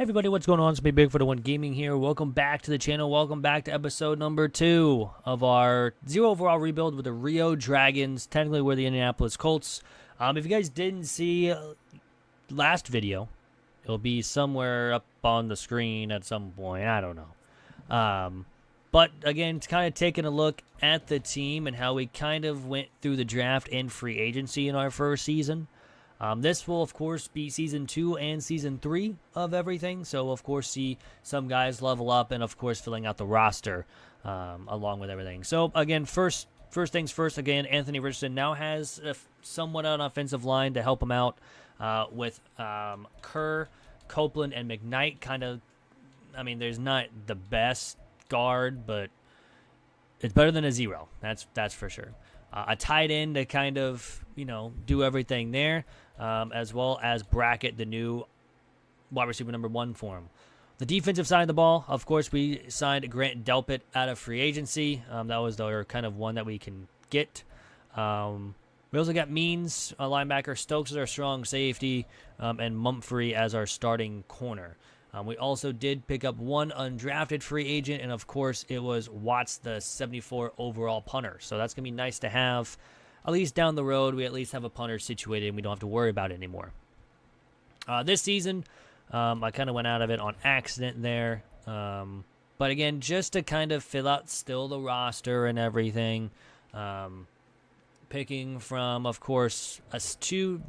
Hey everybody, what's going on? It's me, Big for the One Gaming here. Welcome back to the channel. Welcome back to episode number 2 of our zero overall rebuild with the Rio Dragons. Technically, we're the Indianapolis Colts. If you guys didn't see last video, it'll be somewhere up on the screen at some point. I don't know. But again, it's kind of taking a look at the team and how we kind of went through the draft and free agency in our first season. This will, of course, be Season 2 and Season 3 of everything. So, of course, see some guys level up and, of course, filling out the roster along with everything. So, again, first things first, again, Anthony Richardson now has somewhat an offensive line to help him out with Kerr, Copeland, and McKnight. Kind of, I mean, there's not the best guard, but it's better than a zero. That's for sure. A tight end to kind of, do everything there, as well as bracket the new wide receiver number 1 for him. The defensive side of the ball, of course, we signed Grant Delpit out of free agency. That was the kind of one that we can get. We also got Means, a linebacker, Stokes as our strong safety, and Mumphrey as our starting corner. We also did pick up one undrafted free agent, and of course, it was Watts, the 74 overall punter. So that's going to be nice to have. At least down the road, we at least have a punter situated, and we don't have to worry about it anymore. This season, I kind of went out of it on accident there. But again, just to kind of fill out still the roster and everything. Picking from, of course,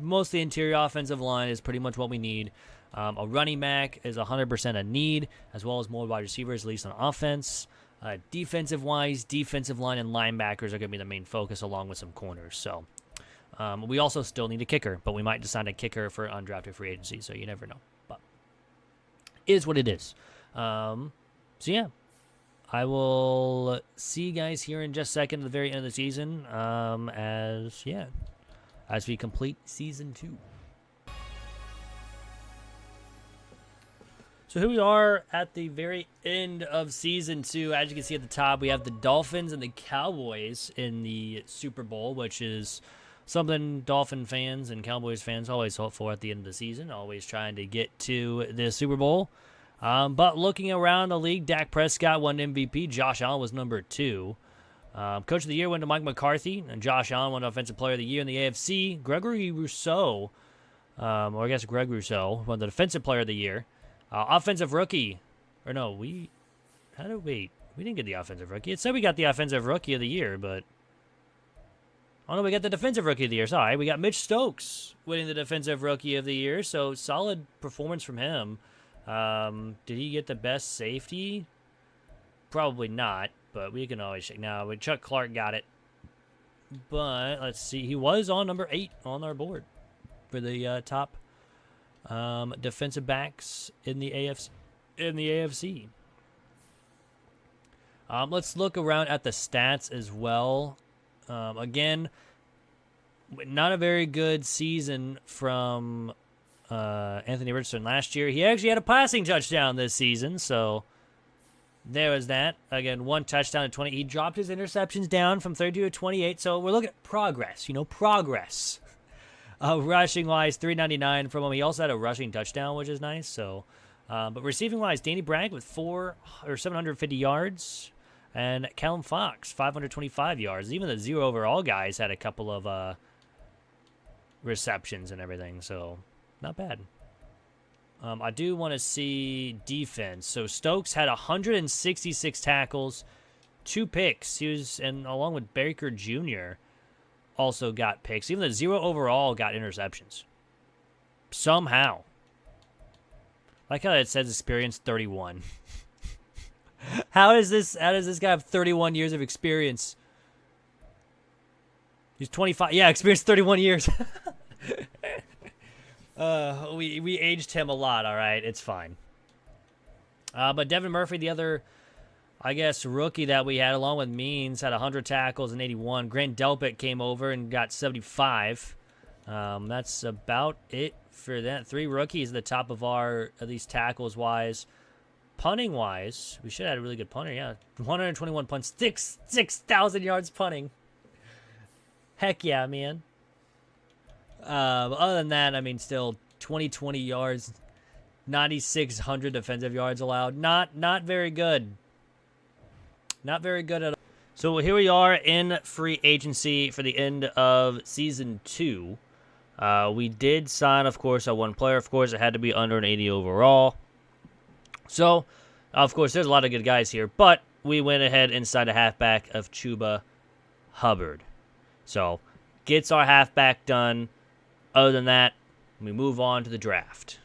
mostly interior offensive line is pretty much what we need. A running back is 100% a need, as well as more wide receivers, at least on offense. Defensive-wise, defensive line and linebackers are going to be the main focus, along with some corners. So we also still need a kicker, but we might decide a kicker for undrafted free agency, so you never know. But it is what it is. So, yeah. I will see you guys here in just a second at the very end of the season as we complete Season 2. So here we are at the very end of Season 2. As you can see at the top, we have the Dolphins and the Cowboys in the Super Bowl, which is something Dolphin fans and Cowboys fans always hope for at the end of the season, always trying to get to the Super Bowl. But looking around the league, Dak Prescott won MVP. Josh Allen was number 2. Coach of the Year went to Mike McCarthy, and Josh Allen won Offensive Player of the Year in the AFC. Greg Rousseau won the Defensive Player of the Year. Offensive Rookie, or no, we didn't get the Offensive Rookie. It said we got the Offensive Rookie of the Year, but oh no, we got the Defensive Rookie of the Year. Sorry, we got Mitch Stokes winning the Defensive Rookie of the Year, so solid performance from him. Did he get the best safety? Probably not, but we can always check. Now, Chuck Clark got it, but let's see. He was on number 8 on our board for the top defensive backs in the AFC. Let's look around at the stats as well. Again, not a very good season from Anthony Richardson last year. He actually had a passing touchdown this season, so there was that. Again, 1 touchdown to 20. He dropped his interceptions down from 32 to 28, so we're looking at progress, progress. Rushing-wise, 399 from him. He also had a rushing touchdown, which is nice. So, but receiving-wise, Danny Bragg with 750 yards, and Callum Fox 525 yards. Even the zero overall guys had a couple of receptions and everything. So, not bad. I do want to see defense. So Stokes had 166 tackles, 2 picks. And along with Baker Jr. also got picks. Even the zero overall got interceptions. Somehow. Like how it says experience 31. How does this guy have 31 years of experience? He's 25. Yeah, experience 31 years. We aged him a lot, all right? It's fine. But Devin Murphy, the other, I guess, rookie that we had, along with Means, had 100 tackles and 81. Grant Delpit came over and got 75. That's about it for that. 3 rookies at the top of our, at least tackles-wise. Punting-wise, we should have had a really good punter, yeah. 121 punts, 6,000 yards punting. Heck yeah, man. Other than that, I mean, still 20 yards 9,600 defensive yards allowed. Not very good. Not very good at all. So here we are in free agency for the end of season 2. We did sign, of course, a one player. Of course, it had to be under an 80 overall. So, of course, there's a lot of good guys here, but we went ahead inside a halfback of Chuba Hubbard. So, gets our halfback done. Other than that, we move on to the draft.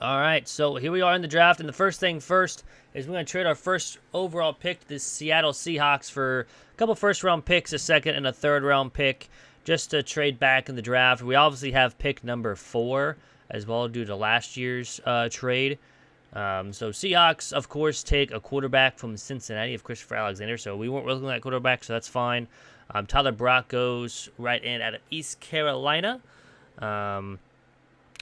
All right, so here we are in the draft, and the first thing first is we're going to trade our first overall pick to the Seattle Seahawks for a couple first-round picks, a second and a third-round pick, just to trade back in the draft. We obviously have pick number 4 as well due to last year's trade. So Seahawks, of course, take a quarterback from Cincinnati of Christopher Alexander, so we weren't looking at quarterback, so that's fine. Tyler Brock goes right in out of East Carolina.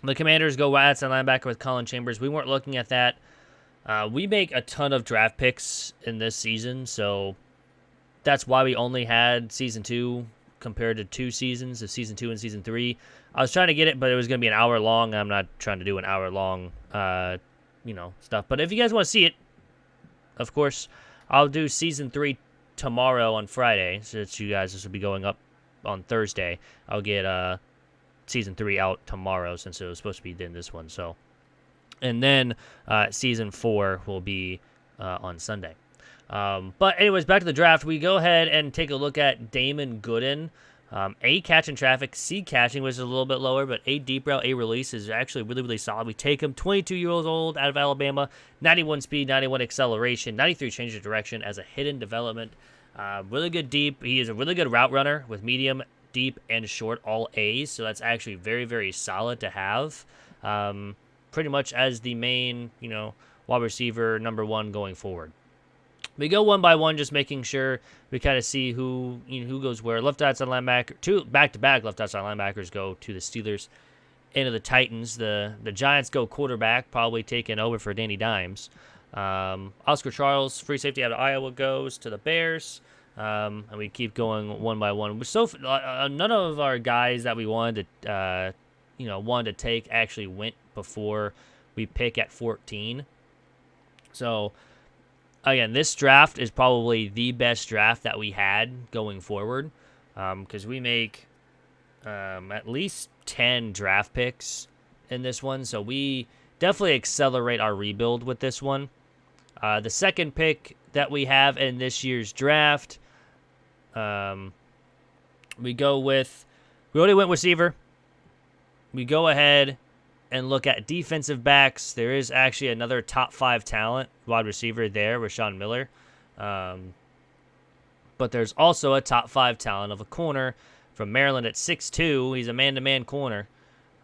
The Commanders go right outside linebacker with Colin Chambers. We weren't looking at that. We make a ton of draft picks in this season, so that's why we only had Season 2 compared to 2 seasons of Season 2 and Season 3. I was trying to get it, but it was going to be an hour long. I'm not trying to do an hour long, stuff. But if you guys want to see it, of course, I'll do Season 3 tomorrow on Friday, since you guys, this will be going up on Thursday. I'll get Season 3 out tomorrow since it was supposed to be in this one. So, and then Season 4 will be on Sunday. But anyways, back to the draft. We go ahead and take a look at Damon Gooden. A, catch in traffic. C, catching, which is a little bit lower, but A, deep route, A, release is actually really, really solid. We take him, 22 years old, out of Alabama, 91 speed, 91 acceleration, 93 change of direction as a hidden development. Really good deep. He is a really good route runner with medium, deep, and short, all A's, so that's actually very, very solid to have. Pretty much as the main, wide receiver number 1 going forward. We go one by one, just making sure we kind of see who goes where. Left outside linebacker, 2 back-to-back left outside linebackers go to the Steelers, into the Titans. The Giants go quarterback, probably taken over for Danny Dimes. Oscar Charles, free safety out of Iowa, goes to the Bears. And we keep going one by one. So none of our guys that we wanted to take actually went before we pick at 14. So again, this draft is probably the best draft that we had going forward, because we make at least 10 draft picks in this one. So we definitely accelerate our rebuild with this one. The second pick that we have in this year's draft, we already went receiver. We go ahead and look at defensive backs. There is actually another top 5 talent wide receiver there, Rashawn Miller. But there's also a top 5 talent of a corner from Maryland at 6'2". He's a man-to-man corner.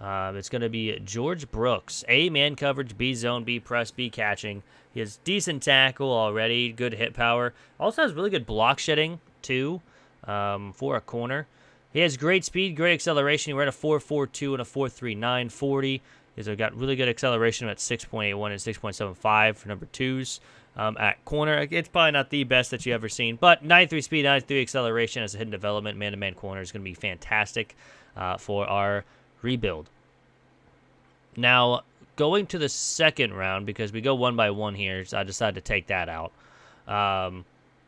It's going to be George Brooks. A, man coverage, B, zone, B, press, B, catching. He has decent tackle already, good hit power. Also has really good block shedding, too, for a corner. He has great speed, great acceleration. He ran a 4.42 and a 4.39 40. He's got really good acceleration at 6.81 and 6.75 for number 2s. At corner, it's probably not the best that you've ever seen, but 93 speed, 93 acceleration as a hidden development, man-to-man corner is going to be fantastic for our rebuild. Now, going to the second round, because we go one by one here, so I decided to take that out.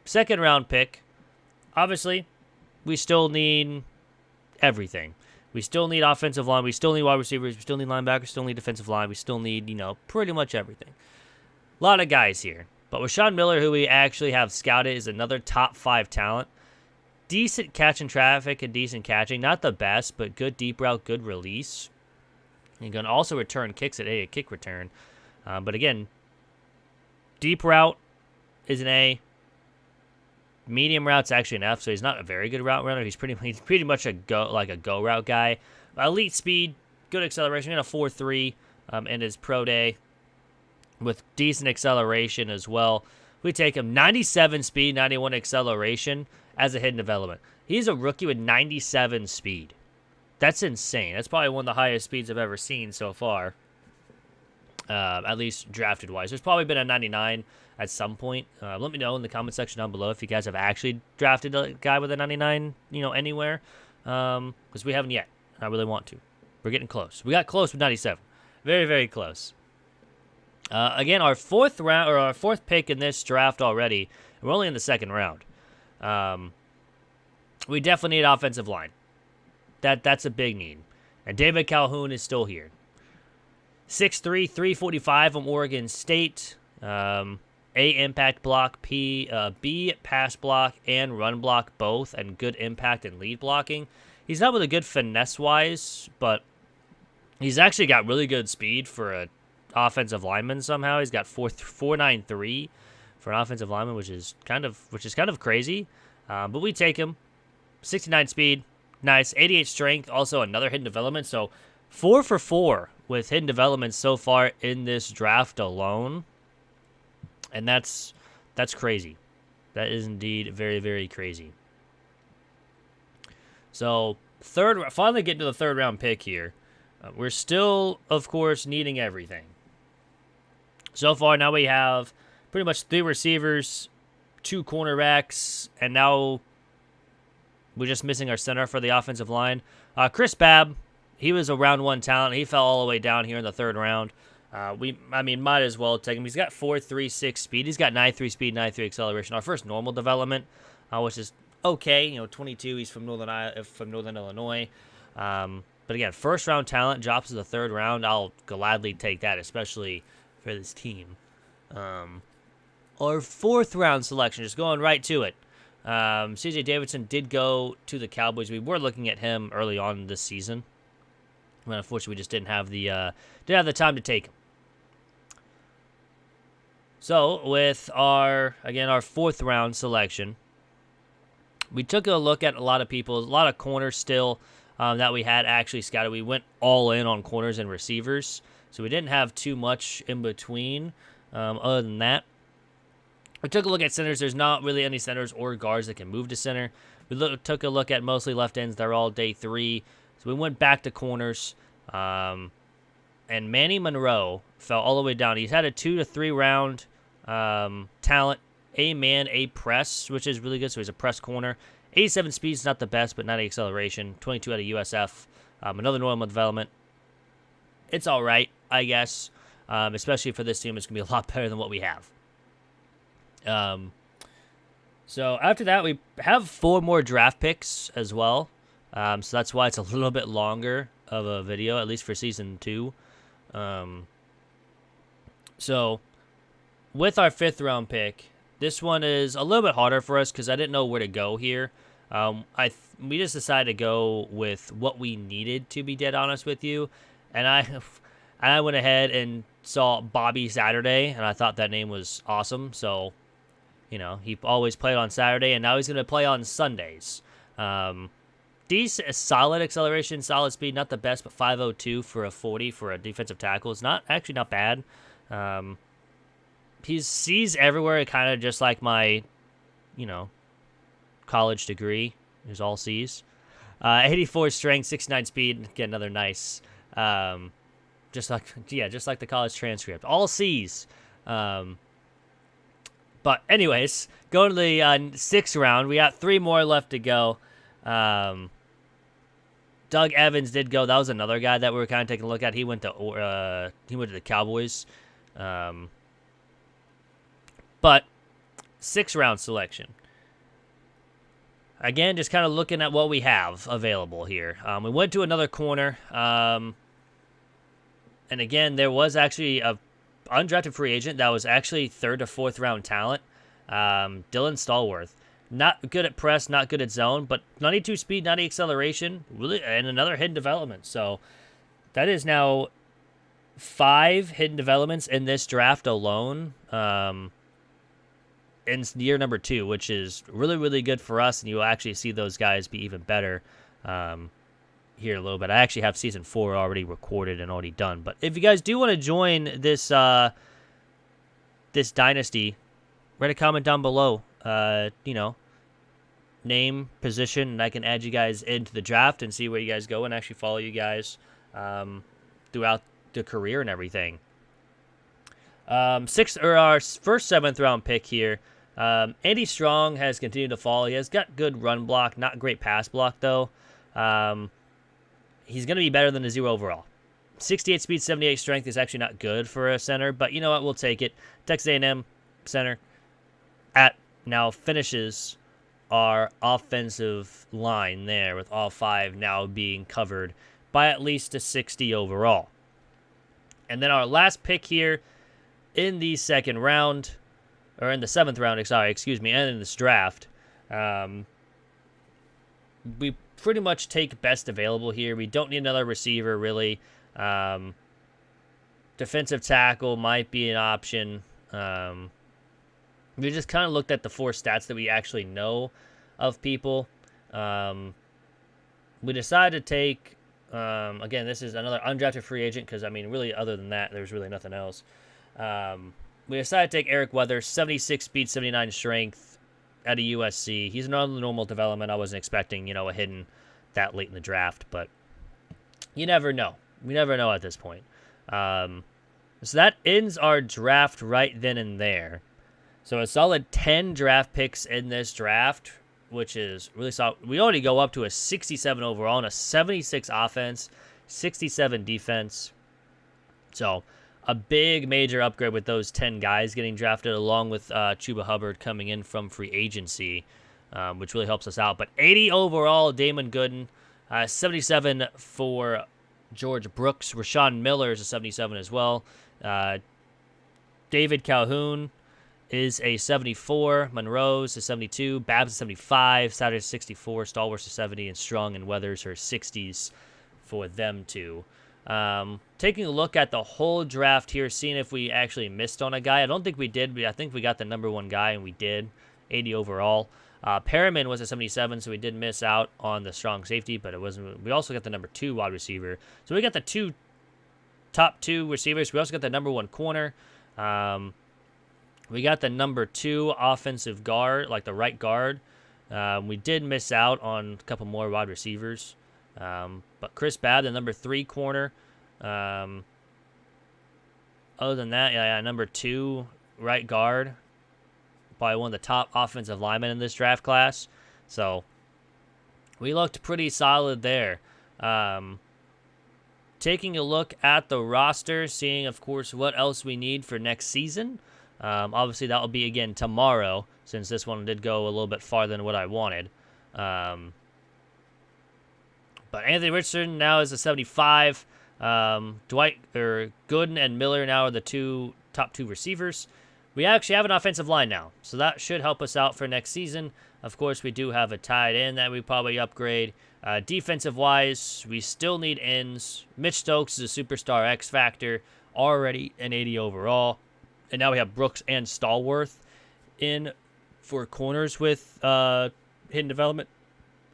Second round pick, obviously, we still need everything. We still need offensive line. We still need wide receivers. We still need linebackers. We still need defensive line. We still need, pretty much everything. A lot of guys here. But Rashawn Miller, who we actually have scouted, is another top 5 talent. Decent catch in traffic and decent catching. Not the best, but good deep route, good release. You can also return kicks at A, a kick return. But again, deep route is an A. Medium route's actually an F, so he's not a very good route runner. He's pretty much a go route guy. Elite speed, good acceleration, and a 4.3 in his pro day with decent acceleration as well. We take him 97 speed, 91 acceleration as a hidden development. He's a rookie with 97 speed. That's insane. That's probably one of the highest speeds I've ever seen so far, at least drafted-wise. There's probably been a 99 at some point. Let me know in the comment section down below if you guys have actually drafted a guy with a 99, anywhere, because we haven't yet. I really want to. We're getting close. We got close with 97. Very, very close. Again, our fourth round or our fourth pick in this draft already. We're only in the second round. We definitely need offensive line. That's a big need. And David Calhoun is still here. 6'3", 345 from Oregon State. A impact block, B pass block and run block both, and good impact and lead blocking. He's not really good finesse-wise, but he's actually got really good speed for a offensive lineman somehow. He's got 4.93 for an offensive lineman, which is kind of crazy. But we take him. 69 speed, nice. 88 strength, also another hidden development. So 4 for 4 with hidden development so far in this draft alone. And that's crazy. That is indeed very, very crazy. So finally getting to the third round pick here. We're still, of course, needing everything. So far, now we have pretty much 3 receivers, 2 cornerbacks, and now we're just missing our center for the offensive line. Chris Babb, he was a round 1 talent. He fell all the way down here in the third round. Might as well take him. He's got 4.36 speed. He's got 9.3 speed, 9.3 acceleration. Our first normal development, which is okay. 22. He's from Northern Illinois. But again, first round talent drops to the third round. I'll gladly take that, especially for this team. Our fourth round selection, just going right to it. C.J. Davidson did go to the Cowboys. We were looking at him early on this season, but unfortunately, we just didn't have the time to take him. So, with our fourth round selection, we took a look at a lot of corners still that we had actually scouted. We went all in on corners and receivers, so we didn't have too much in between. Other than that, we took a look at centers. There's not really any centers or guards that can move to center. We took a look at mostly left ends. They're all day 3. So we went back to corners. And Manny Monroe fell all the way down. He's had a 2 to 3 round talent. A man, a press, which is really good. So he's a press corner. 87 speed is not the best, but 90 acceleration. 22 out of USF. Another normal development. It's all right, I guess. Especially for this team, it's going to be a lot better than what we have. So after that, we have 4 more draft picks as well. So that's why it's a little bit longer of a video, at least for season 2. So with our 5th round pick, this one is a little bit harder for us because I didn't know where to go here. We just decided to go with what we needed, to be dead honest with you. And I went ahead and saw Bobby Saturday, and I thought that name was awesome. So, he always played on Saturday, and now he's going to play on Sundays. Decent, solid acceleration, solid speed, not the best, but 5.02 for a 40 for a defensive tackle. It's not bad. He sees everywhere, kind of just like my, college degree. There's all C's. 84 strength, 69 speed. Get another nice. Just like the college transcript. All C's. But anyways, going to the 6th round, we got 3 more left to go. Doug Evans did go. That was another guy that we were kind of taking a look at. He went to the Cowboys. But 6th round selection. Again, just kind of looking at what we have available here. We went to another corner. And again, there was actually a undrafted free agent that was actually 3rd to 4th round talent. Dylan Stallworth. Not good at press, not good at zone, but 92 speed, 90 acceleration, really, and another hidden development. So that is now 5 hidden developments in this draft alone. In year number 2, which is really, really good for us, and you'll actually see those guys be even better here a little bit. I actually have season 4 already recorded and already done. But if you guys do want to join this this dynasty, write a comment down below. Name, position, and I can add you guys into the draft and see where you guys go and actually follow you guys throughout the career and everything. Our first 7th round pick here. Andy Strong has continued to fall. He has got good run block, not great pass block though. He's going to be better than a 0 overall. 68 speed, 78 strength is actually not good for a center, but you know what? We'll take it. Texas A&M center now finishes our offensive line there, with all 5 now being covered by at least a 60 overall. And then our last pick here in the second round, or in the 7th round, and in this draft, we pretty much take best available here. We don't need another receiver, really. Defensive tackle might be an option. We just kind of looked at the 4 stats that we actually know of people. We decided to take, again, this is another undrafted free agent because, I mean, really, other than that, there's really nothing else. We decided to take Eric Weathers, 76 speed, 79 strength out of USC. He's another normal development. I wasn't expecting, a hidden that late in the draft, but you never know. We never know at this point. So that ends our draft right then and there. So a solid 10 draft picks in this draft, which is really solid. We already go up to a 67 overall and a 76 offense, 67 defense. So a big major upgrade with those 10 guys getting drafted, along with Chuba Hubbard coming in from free agency, which really helps us out. But 80 overall, Damon Gooden, 77 for George Brooks. Rashawn Miller is a 77 as well. David Calhoun is a 74. Monroe's a 72. Babs a 75. Satter's 64. Stallworth's a 70. And Strong and Weathers are 60s for them two. Taking a look at the whole draft here, seeing if we actually missed on a guy. I don't think we did, but I think we got the number 1 guy, and we did. 80 overall. Perriman was a 77, so we did miss out on the strong safety, but it wasn't. We also got the number 2 wide receiver. So we got the top 2 receivers. We also got the number 1 corner. We got the number 2 offensive guard, like the right guard. We did miss out on a couple more wide receivers. But Chris Babb, the number 3 corner. Other than that, yeah, number 2 right guard. Probably one of the top offensive linemen in this draft class. So we looked pretty solid there. Taking a look at the roster, seeing, of course, what else we need for next season. Obviously, that will be, again, tomorrow, since this one did go a little bit farther than what I wanted. But Anthony Richardson now is a 75. Gooden and Miller now are the top two receivers. We actually have an offensive line now, so that should help us out for next season. Of course, we do have a tight end that we probably upgrade. Defensive-wise, we still need ends. Mitch Stokes is a superstar X Factor, already an 80 overall. And now we have Brooks and Stallworth in for corners with hidden development.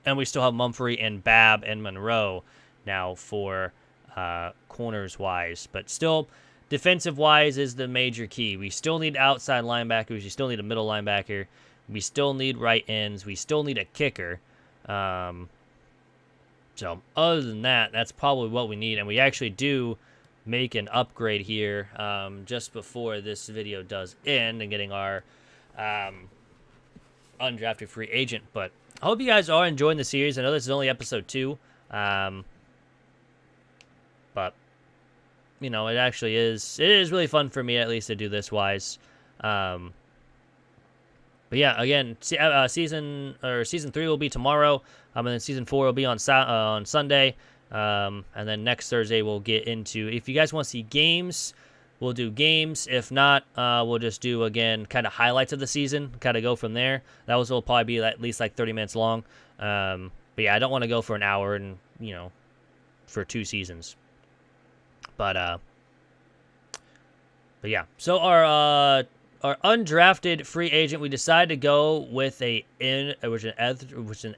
And we still have Mumphrey and Babb and Monroe now for corners-wise. But still, defensive-wise is the major key. We still need outside linebackers. We still need a middle linebacker. We still need right ends. We still need a kicker. So other than that, that's probably what we need. And we actually do make an upgrade here just before this video does end and getting our undrafted free agent. But I hope you guys are enjoying the series. I know this is only episode 2. But, you know, it actually is. It is really fun for me, at least, to do this wise. But yeah, again, season 3 will be tomorrow. And then season 4 will be on Sunday. And then next Thursday we'll get into, if you guys want to see games, we'll do games. If not, we'll just do, again, kind of highlights of the season, kind of go from there. That will probably be at least like 30 minutes long. But yeah, I don't want to go for an hour and, you know, for 2 seasons. But yeah, so our undrafted free agent, we decided to go with an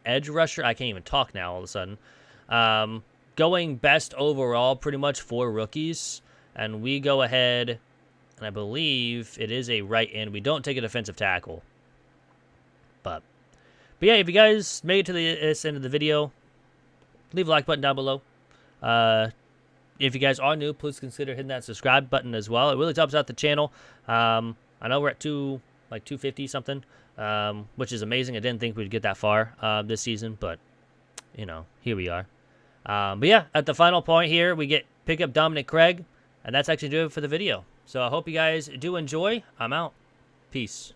edge rusher. I can't even talk now all of a sudden. Going best overall pretty much for rookies. And we go ahead, and I believe it is a right end. We don't take a defensive tackle. But yeah, if you guys made it to this end of the video, leave a like button down below. If you guys are new, please consider hitting that subscribe button as well. It really helps out the channel. I know we're at 250 something, which is amazing. I didn't think we'd get that far this season, but you know, here we are. But yeah, at the final point here, we pick up Dominic Craig, and that's actually do it for the video. So I hope you guys do enjoy. I'm out. Peace.